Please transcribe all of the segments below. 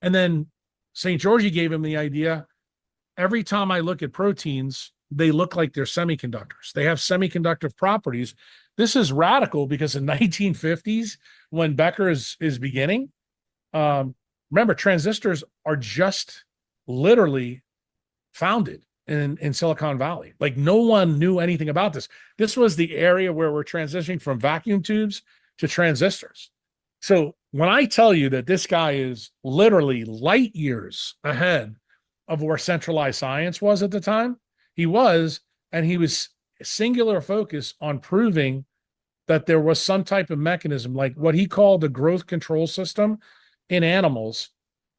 And then St. George gave him the idea. Every time I look at proteins, they look like they're semiconductors. They have semiconductive properties. This is radical because in 1950s, when Becker is beginning, um, remember, transistors are just literally founded in Silicon Valley. Like no one knew anything about this. This was the area where we're transitioning from vacuum tubes to transistors. So when I tell you that this guy is literally light years ahead of where centralized science was at the time, he was, and he was singular focus on proving that there was some type of mechanism, like what he called the growth control system in animals.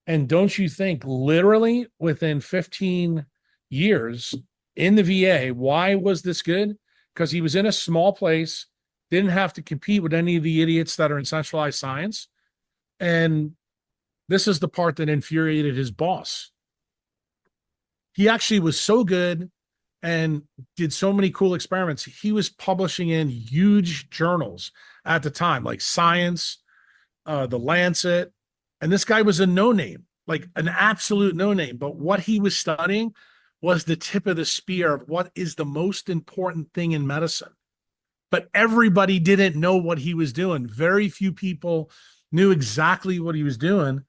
And don't you think literally within 15 years in the VA, why was this good? Because he was in a small place, didn't have to compete with any of the idiots that are in centralized science. And this is the part that infuriated his boss. He actually was so good and did so many cool experiments. He was publishing in huge journals at the time, like Science, the Lancet, and this guy was a no name, like an absolute no name. But what he was studying was the tip of the spear of what is the most important thing in medicine. But everybody didn't know what he was doing. Very few people knew exactly what he was doing.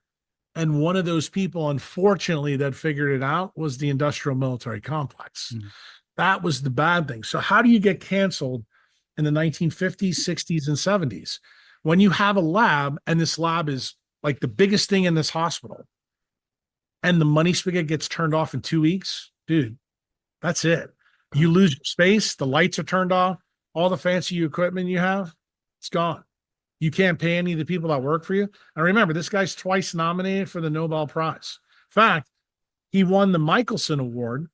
And one of those people, unfortunately, that figured it out was the industrial military complex. Mm. That was the bad thing. So how do you get canceled in the 1950s, 60s, and 70s? When you have a lab, and this lab is like the biggest thing in this hospital, and the money spigot gets turned off in 2 weeks, dude, that's it. You lose your space, the lights are turned off, all the fancy equipment you have, it's gone. You can't pay any of the people that work for you. And remember, this guy's twice nominated for the Nobel Prize. In fact, he won the Michelson Award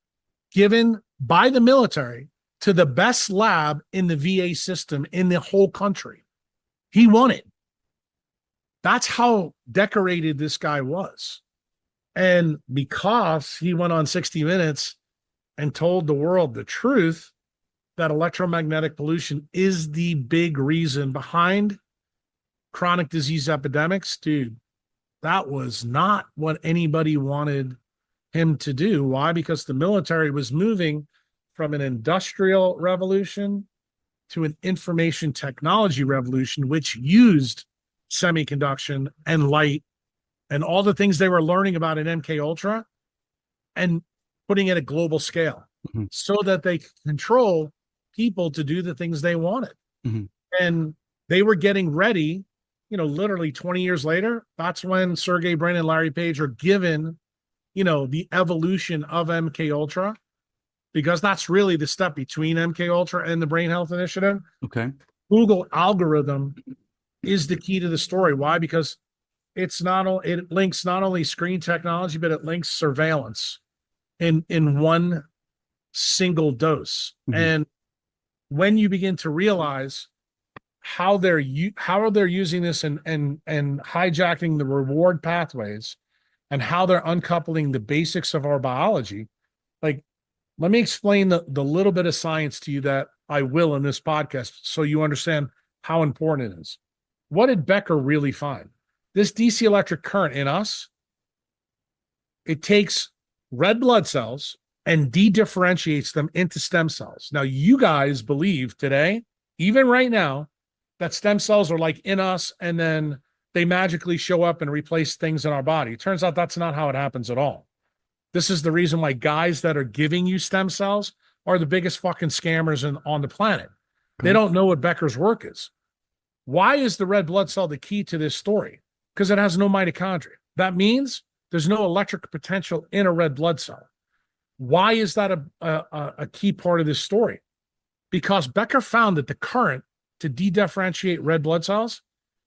given by the military to the best lab in the VA system in the whole country. He won it. That's how decorated this guy was. And because he went on 60 Minutes and told the world the truth that electromagnetic pollution is the big reason behind chronic disease epidemics, dude, that was not what anybody wanted him to do. Why? Because the military was moving from an industrial revolution to an information technology revolution, which used semiconduction and light and all the things they were learning about in MK Ultra and putting it at a global scale so that they could control people to do the things they wanted. And they were getting ready, literally 20 years later. That's when Sergey Brin and Larry Page are given, the evolution of MK Ultra, because that's really the step between MK Ultra and the Brain Health Initiative. Okay. Google algorithm is the key to the story. Why? Because it links not only screen technology, but it links surveillance in one single dose. And when you begin to realize how they're using this and hijacking the reward pathways and how they're uncoupling the basics of our biology, like, let me explain the little bit of science to you that I will in this podcast so you understand how important it is. What did Becker really find? This DC electric current in us, it takes red blood cells and de-differentiates them into stem cells. Now, you guys believe today, even right now, that stem cells are like in us and then they magically show up and replace things in our body. It turns out that's not how it happens at all. This is the reason why guys that are giving you stem cells are the biggest fucking scammers on the planet. They don't know what Becker's work is. Why is the red blood cell the key to this story? Because it has no mitochondria. That means there's no electric potential in a red blood cell. Why is that a key part of this story? Because Becker found that the current to de-differentiate red blood cells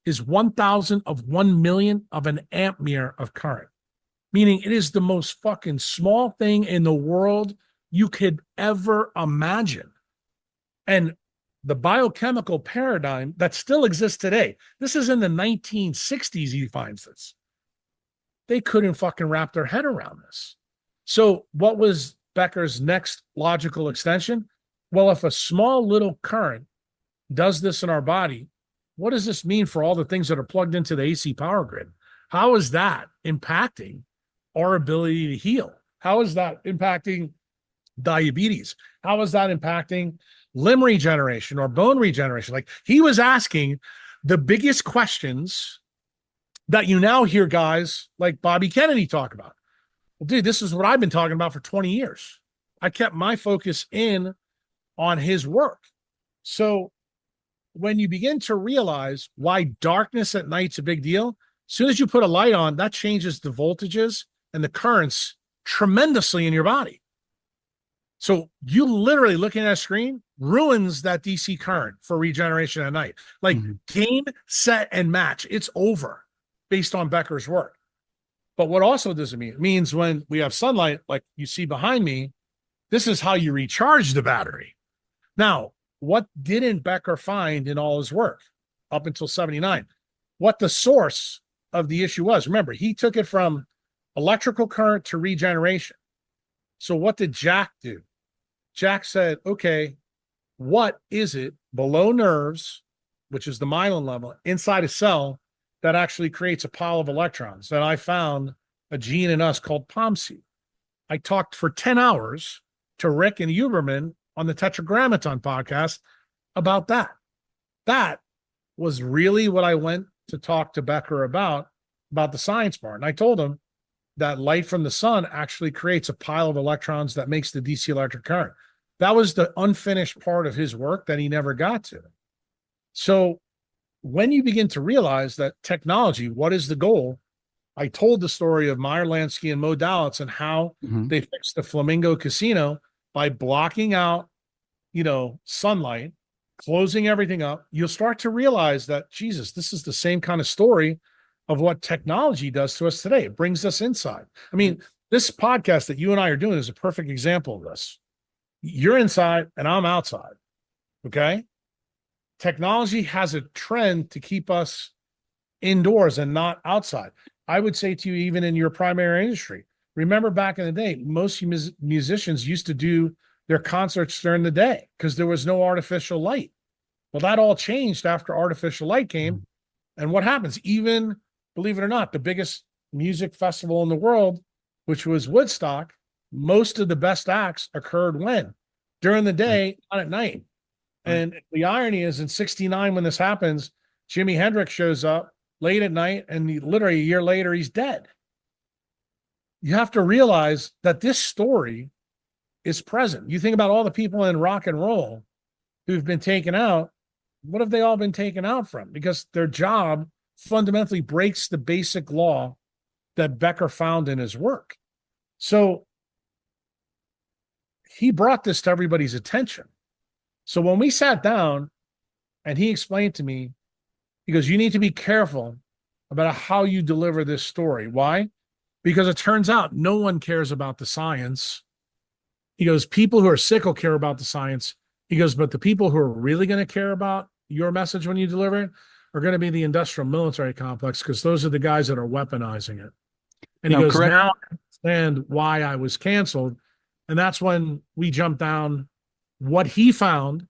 is 1,000 of 1 million of an ampere of current, meaning it is the most fucking small thing in the world you could ever imagine. And the biochemical paradigm that still exists today, this is in the 1960s, he finds this. They couldn't fucking wrap their head around this. So what was Becker's next logical extension? Well, if a small little current does this in our body, what does this mean for all the things that are plugged into the AC power grid? How is that impacting our ability to heal? How is that impacting diabetes? How is that impacting limb regeneration or bone regeneration? Like, he was asking the biggest questions that you now hear guys like Bobby Kennedy talk about. Well, dude, this is what I've been talking about for 20 years. I kept my focus in on his work. So when you begin to realize why darkness at night's a big deal, as soon as you put a light on, that changes the voltages and the currents tremendously in your body. So you literally looking at a screen ruins that DC current for regeneration at night. Like, game, set, and match. It's over based on Becker's work. But what also does it mean? It means when we have sunlight, like you see behind me, this is how you recharge the battery. Now, what didn't Becker find in all his work up until 79? What the source of the issue was. Remember, he took it from electrical current to regeneration. So what did Jack do? Jack said, okay, what is it below nerves, which is the myelin level, inside a cell that actually creates a pile of electrons? And I found a gene in us called POMC. I talked for 10 hours to Rick and Huberman on the Tetragrammaton podcast about that. That was really what I went to talk to Becker about the science part. And I told him that light from the sun actually creates a pile of electrons that makes the DC electric current. That was the unfinished part of his work that he never got to. So when you begin to realize that technology, what is the goal? I told the story of Meyer Lansky and Mo Dalitz and how they fixed the Flamingo Casino by blocking out, sunlight, closing everything up. You'll start to realize that, Jesus, this is the same kind of story of what technology does to us today. It brings us inside. I mean, this podcast that you and I are doing is a perfect example of this. You're inside and I'm outside. Okay. Technology has a trend to keep us indoors and not outside. I would say to you, even in your primary industry, remember back in the day, most musicians used to do their concerts during the day because there was no artificial light. Well, that all changed after artificial light came. And what happens? Even, believe it or not, the biggest music festival in the world, which was Woodstock, most of the best acts occurred when? During the day, not at night. And the irony is, in 69, when this happens, Jimi Hendrix shows up late at night, and literally a year later, he's dead. You have to realize that this story is present. You think about all the people in rock and roll who've been taken out. What have they all been taken out from? Because their job fundamentally breaks the basic law that Becker found in his work. So he brought this to everybody's attention. So when we sat down and he explained to me, he goes, you need to be careful about how you deliver this story. Why? Because it turns out no one cares about the science. He goes, people who are sick will care about the science. He goes, but the people who are really going to care about your message when you deliver it are going to be the industrial military complex, because those are the guys that are weaponizing it. And he goes, now I understand why I was canceled. And that's when we jumped down what he found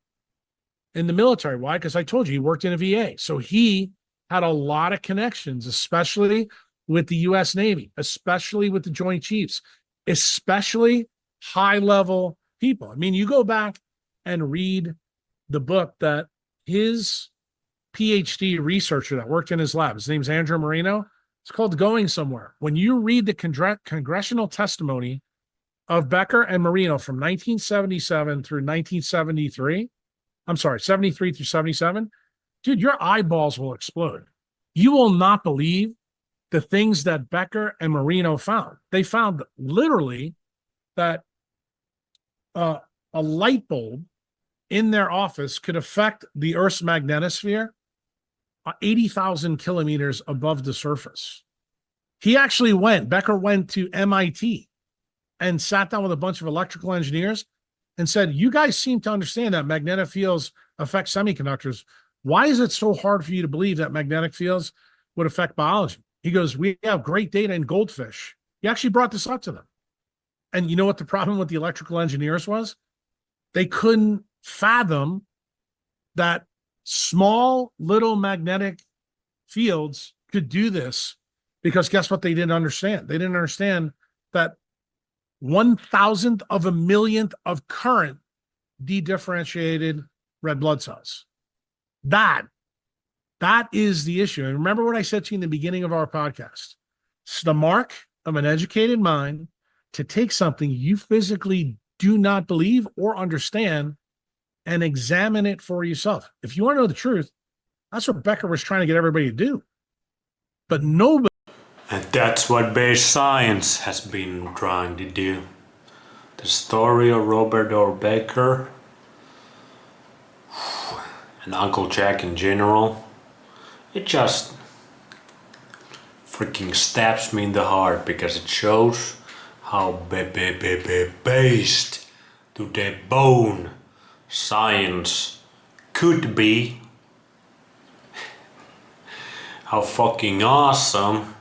in the military. Why? Because I told you he worked in a VA. So he had a lot of connections, especially with the U.S. Navy, especially with the Joint Chiefs, especially high-level people. I mean, you go back and read the book that his PhD researcher that worked in his lab, his name's Andrew Marino, it's called Going Somewhere. When you read the congressional testimony of Becker and Marino from 1977 through 1973, 73 through 77, dude, your eyeballs will explode. You will not believe the things that Becker and Marino found. They found literally that a light bulb in their office could affect the Earth's magnetosphere 80,000 kilometers above the surface. Becker went to MIT and sat down with a bunch of electrical engineers and said, you guys seem to understand that magnetic fields affect semiconductors. Why is it so hard for you to believe that magnetic fields would affect biology? He goes, we have great data in goldfish. He actually brought this up to them. And you know what the problem with the electrical engineers was? They couldn't fathom that small little magnetic fields could do this Because guess what they didn't understand? They didn't understand that 1,000th of a millionth of current dedifferentiated red blood cells. That is the issue. And remember what I said to you in the beginning of our podcast. It's the mark of an educated mind to take something you physically do not believe or understand and examine it for yourself. If you want to know the truth, that's what Becker was trying to get everybody to do. But nobody. And that's what base science has been trying to do. The story of Robert O. Becker and Uncle Jack in general, it just freaking stabs me in the heart because it shows how based to the bone science could be, how fucking awesome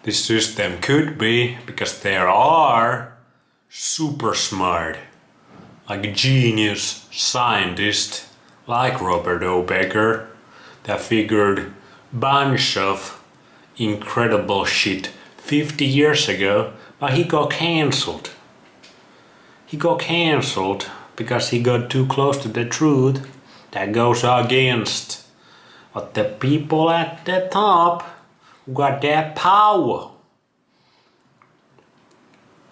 this system could be, because there are super smart, like genius scientists like Robert O. Becker that figured bunch of incredible shit 50 years ago, but he got cancelled. He got cancelled because he got too close to the truth that goes against what the people at the top who got that power,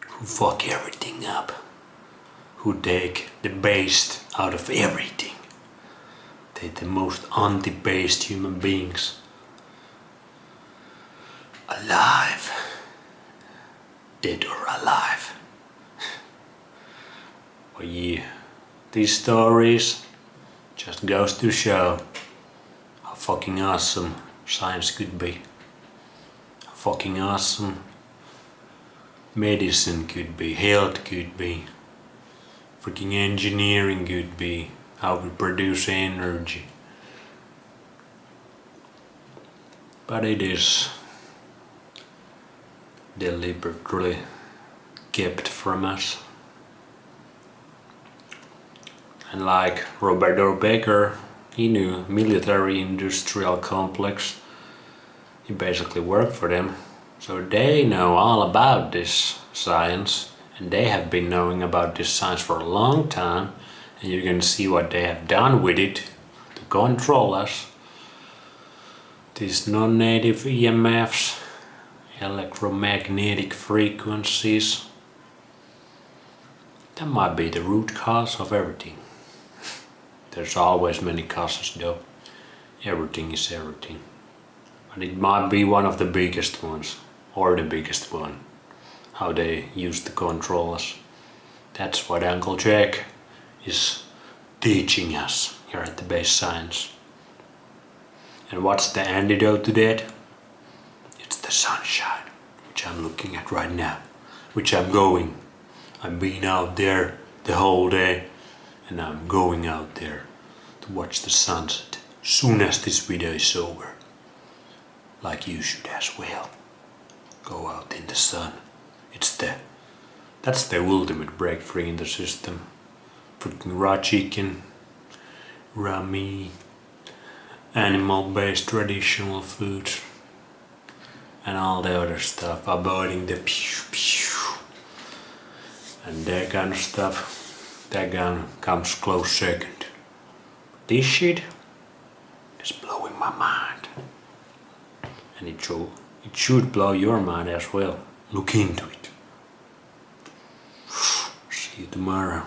who fuck everything up, who take the best out of everything. They're the most anti-based human beings alive, dead or alive. But yeah, these stories just goes to show how fucking awesome science could be. How fucking awesome medicine could be, health could be, freaking engineering could be, how we produce energy. But it is deliberately kept from us. And like Robert O. Becker, he knew military industrial complex. He basically worked for them. So they know all about this science, and they have been knowing about this science for a long time, and you're gonna see what they have done with it to control us. These non-native EMFs, electromagnetic frequencies, that might be the root cause of everything. There's always many causes though. Everything is everything. But it might be one of the biggest ones, or the biggest one. How they used to control us. That's what Uncle Jack is teaching us here at the Base Science. And what's the antidote to that? It's the sunshine, which I'm looking at right now, which I'm going. I've been out there the whole day, and I'm going out there to watch the sunset soon as this video is over. Like you should as well. Go out in the sun. That's the ultimate breakthrough in the system. Freaking raw chicken, raw meat, animal-based traditional foods, and all the other stuff, avoiding the pew and that kind of stuff. That gun comes close second. This shit is blowing my mind. And it should blow your mind as well. Look into it. See you tomorrow.